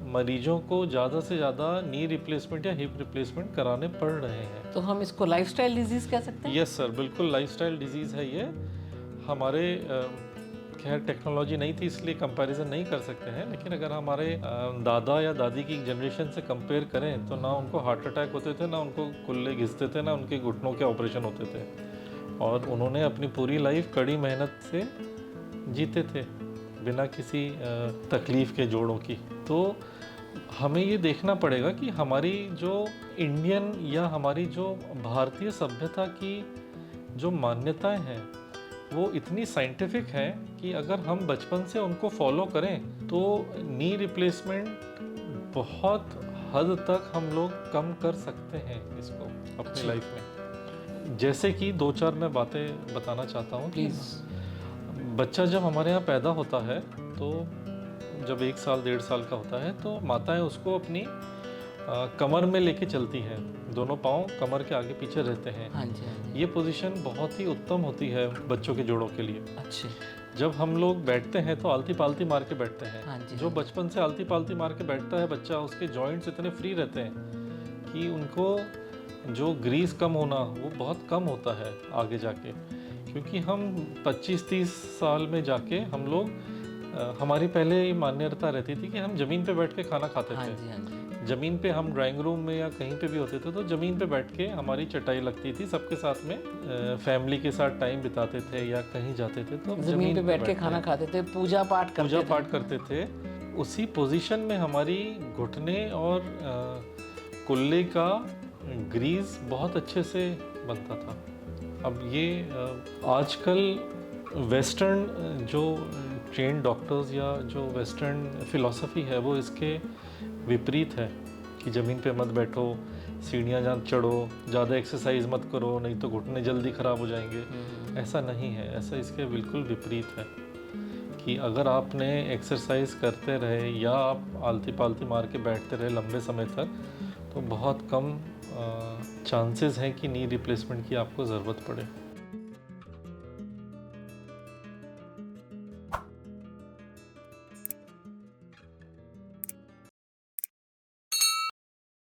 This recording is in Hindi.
मरीजों को ज़्यादा से ज़्यादा नी रिप्लेसमेंट या हिप रिप्लेसमेंट कराने पड़ रहे हैं। तो हम इसको लाइफस्टाइल डिजीज़ कह सकते हैं? यस सर, बिल्कुल लाइफस्टाइल डिजीज़ है ये। हमारे खैर टेक्नोलॉजी नहीं थी इसलिए कंपैरिजन नहीं कर सकते हैं, लेकिन अगर हमारे दादा या दादी की जनरेशन से कंपेयर करें तो ना उनको हार्ट अटैक होते थे, ना उनको कुल्ले घिसते थे, ना उनके घुटनों के ऑपरेशन होते थे, और उन्होंने अपनी पूरी लाइफ कड़ी मेहनत से जीते थे बिना किसी तकलीफ़ के जोड़ों की। तो हमें ये देखना पड़ेगा कि हमारी जो इंडियन या हमारी जो भारतीय सभ्यता की जो मान्यताएं हैं वो इतनी साइंटिफिक है कि अगर हम बचपन से उनको फॉलो करें तो नी रिप्लेसमेंट बहुत हद तक हम लोग कम कर सकते हैं इसको अपनी लाइफ में। जैसे कि 2-4 मैं बातें बताना चाहता हूँ। प्लीज़। बच्चा जब हमारे यहाँ पैदा होता है तो जब 1 साल 1.5 साल का होता है तो माताएं उसको अपनी कमर में लेके चलती हैं, दोनों पाँव कमर के आगे पीछे रहते हैं। हाँ जी, हाँ जी। ये पोजीशन बहुत ही उत्तम होती है बच्चों के जोड़ों के लिए। अच्छे। जब हम लोग बैठते हैं तो आलती पालती मार के बैठते हैं। हाँ जी, जो हाँ बचपन से आलती पालती मार के बैठता है बच्चा, उसके जॉइंट्स इतने फ्री रहते हैं कि उनको जो ग्रीस कम होना वो बहुत कम होता है आगे जाके, क्योंकि हम 25-30 साल में जाके हम लोग हमारी पहले ये मान्यता रहती थी कि हम ज़मीन पे बैठ के खाना खाते हाँ थे। जी, हाँ जी। ज़मीन पे हम ड्राइंग रूम में या कहीं पे भी होते थे तो ज़मीन पे बैठ के हमारी चटाई लगती थी, सबके साथ में फैमिली के साथ टाइम बिताते थे या कहीं जाते थे तो ज़मीन पे बैठ के खाना खाते थे, पूजा पाठ करते थे। उसी पोजीशन में हमारी घुटने और कुल्ले का ग्रीस बहुत अच्छे से बनता था। अब ये आजकल वेस्टर्न जो ट्रेन डॉक्टर्स या जो वेस्टर्न फिलॉसफी है वो इसके विपरीत है कि ज़मीन पे मत बैठो, सीढ़ियाँ जहाँ चढ़ो, ज़्यादा एक्सरसाइज मत करो नहीं तो घुटने जल्दी ख़राब हो जाएंगे। ऐसा नहीं है, ऐसा इसके बिल्कुल विपरीत है कि अगर आपने एक्सरसाइज करते रहे या आप आलती पालती मार के बैठते रहे लंबे समय तक तो बहुत कम चांसेस हैं कि नी रिप्लेसमेंट की आपको ज़रूरत पड़े।